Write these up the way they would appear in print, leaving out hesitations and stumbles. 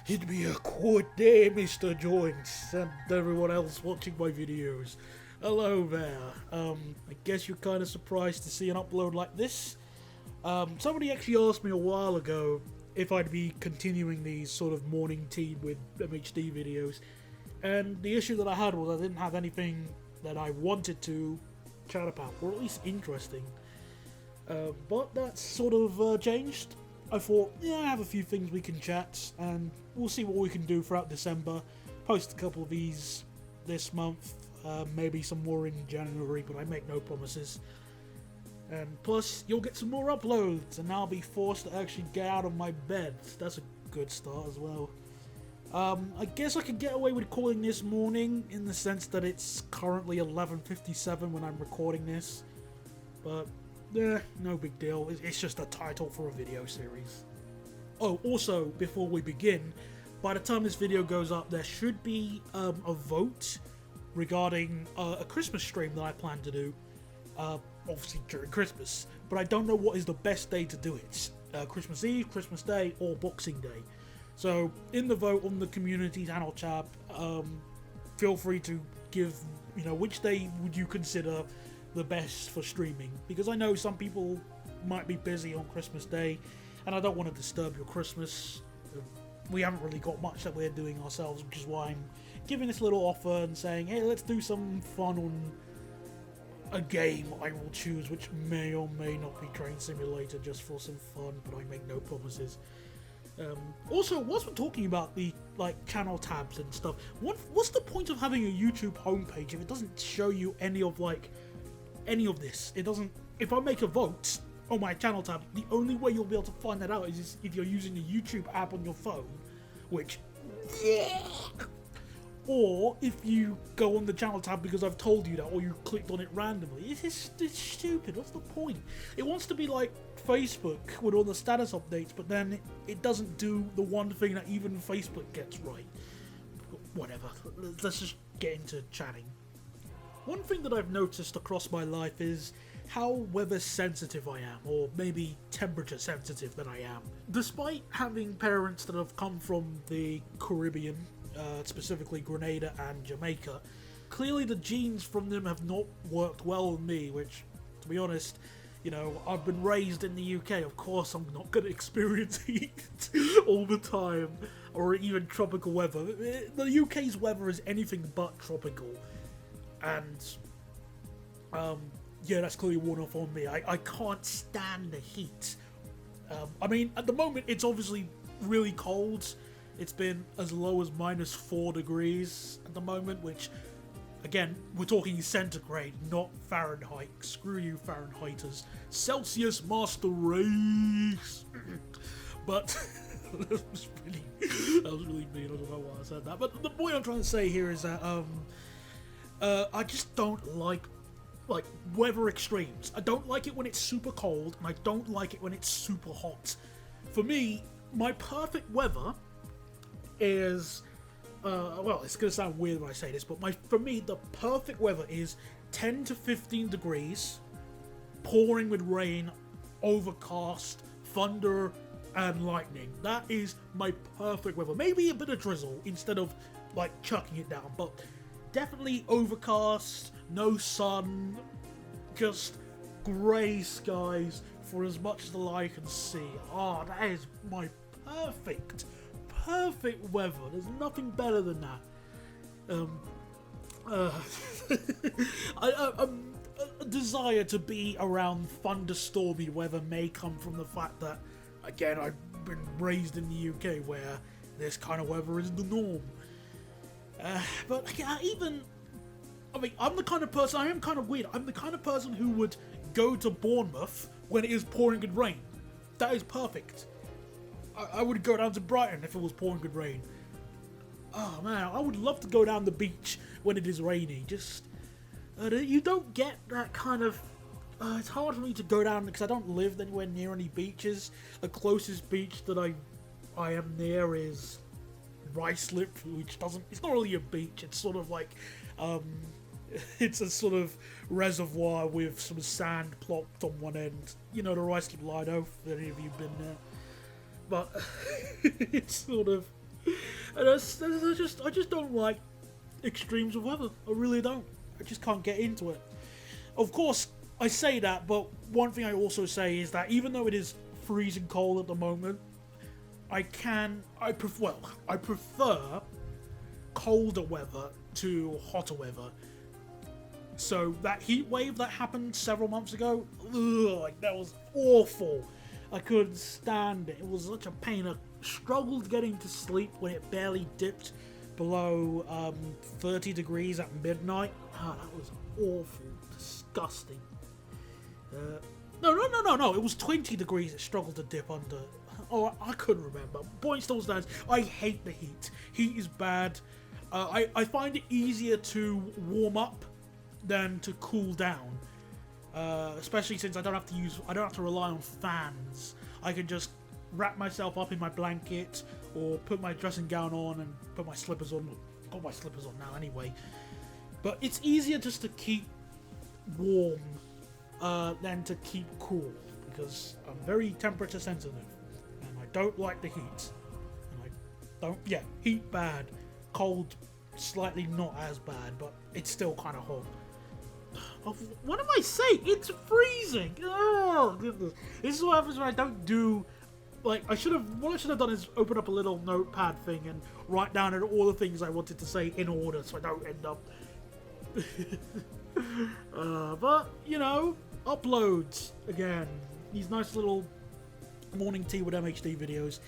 It'd be a good day, Mr. Joints, and everyone else watching my videos. Hello there. I guess you're kind of surprised to see an upload like this. Somebody actually asked me a while ago if I'd be continuing these sort of morning tea with MHD videos, and the issue that I had was I didn't have anything that I wanted to chat about, or at least interesting. But that's sort of changed. I thought, yeah, I have a few things we can chat, and we'll see what we can do throughout December. Post a couple of these this month, maybe some more in January, but I make no promises. And plus, you'll get some more uploads, and I'll be forced to actually get out of my bed. That's a good start as well. I guess I could get away with calling this morning, in the sense that it's currently 11:57 when I'm recording this, but no big deal. It's just a title for a video series. Oh, also, before we begin, by the time this video goes up, there should be a vote regarding a Christmas stream that I plan to do, obviously during Christmas, but I don't know what is the best day to do it. Christmas Eve, Christmas Day, or Boxing Day. So, in the vote on the community channel tab, feel free to give, which day would you consider the best for streaming, because I know some people might be busy on Christmas Day, and I don't want to disturb your Christmas. We haven't really got much that we're doing ourselves, which is why I'm giving this little offer and saying, hey, let's do some fun on a game I will choose, which may or may not be Train Simulator, just for some fun, but I make no promises. Also, whilst we're talking about the channel tabs and stuff, what's the point of having a YouTube homepage if it doesn't show you any of this? It doesn't. If I make a vote on my channel tab, the only way you'll be able to find that out is if you're using the YouTube app on your phone, which, or if you go on the channel tab because I've told you that, or you clicked on it randomly. It's stupid. What's the point? It wants to be like Facebook with all the status updates, but then it doesn't do the one thing that even Facebook gets right. Whatever. Let's just get into chatting. One thing that I've noticed across my life is how weather sensitive I am, or maybe temperature sensitive that I am. Despite having parents that have come from the Caribbean, specifically Grenada and Jamaica, clearly the genes from them have not worked well on me, which, to be honest, I've been raised in the UK, of course I'm not going to experience heat all the time, or even tropical weather. The UK's weather is anything but tropical. And, yeah, that's clearly worn off on me. I can't stand the heat. I mean, at the moment, it's obviously really cold. It's been as low as -4 degrees at the moment, which, again, we're talking centigrade, not Fahrenheit. Screw you, Fahrenheiters. Celsius Master Race! But, that was really mean. I don't know why I said that. But the point I'm trying to say here is that, I just don't like weather extremes. I don't like it when it's super cold, and I don't like it when it's super hot. For me, my perfect weather is, well, it's going to sound weird when I say this, but for me, the perfect weather is 10 to 15 degrees, pouring with rain, overcast, thunder, and lightning. That is my perfect weather. Maybe a bit of drizzle instead of, chucking it down, but definitely overcast, no sun, just grey skies for as much as the eye can see. Oh, that is my perfect weather. There's nothing better than that. A desire to be around thunderstormy weather may come from the fact that, again, I've been raised in the UK where this kind of weather is the norm. But yeah, I'm the kind of person, I am kind of weird, I'm the kind of person who would go to Bournemouth when it is pouring good rain. That is perfect. I would go down to Brighton if it was pouring good rain. Oh man, I would love to go down the beach when it is rainy. Just, you don't get that kind of, it's hard for me to go down because I don't live anywhere near any beaches. The closest beach that I am near is Ruislip, which it's not really a beach, it's sort of like, it's a sort of reservoir with some sand plopped on one end. You know, the Ruislip Lido, if any of you have been there. but it's sort of, and I just don't like extremes of weather. I really don't. I just can't get into it. Of course, I say that, but one thing I also say is that even though it is freezing cold at the moment, I prefer colder weather to hotter weather. So that heat wave that happened several months ago, like that was awful. I couldn't stand it. It was such a pain. I struggled getting to sleep when it barely dipped below 30 degrees at midnight. That was awful, disgusting. No. It was 20 degrees. It struggled to dip under. Oh, I couldn't remember. Point still stands. I hate the heat. Heat is bad. I find it easier to warm up than to cool down. Especially since I don't have to rely on fans. I can just wrap myself up in my blanket or put my dressing gown on and put my slippers on. I've got my slippers on now anyway. But it's easier just to keep warm than to keep cool, because I'm very temperature sensitive and I don't like the heat. And heat bad, cold slightly not as bad, but it's still kind of hot. What am I saying? It's freezing. Oh goodness! This is what happens when I don't do. Like what I should have done is open up a little notepad thing and write down all the things I wanted to say in order, so I don't end up. But you know, uploads again. These nice little morning tea with MHD videos.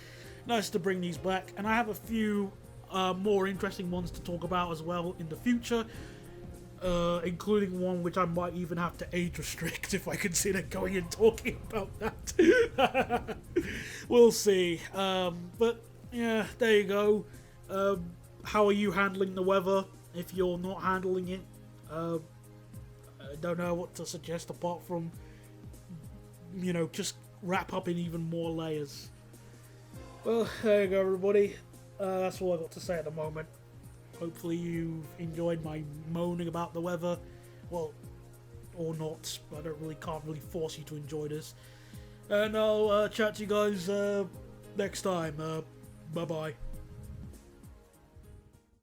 Nice to bring these back, and I have a few more interesting ones to talk about as well in the future. Including one which I might even have to age restrict if I consider going and talking about that. We'll see. But yeah, there you go. How are you handling the weather? If you're not handling it, I don't know what to suggest apart from, you know, just wrap up in even more layers. Well, there you go, everybody. That's all I got to say at the moment. Hopefully you've enjoyed my moaning about the weather. Well, or not. I can't really force you to enjoy this. And I'll chat to you guys next time. Bye-bye.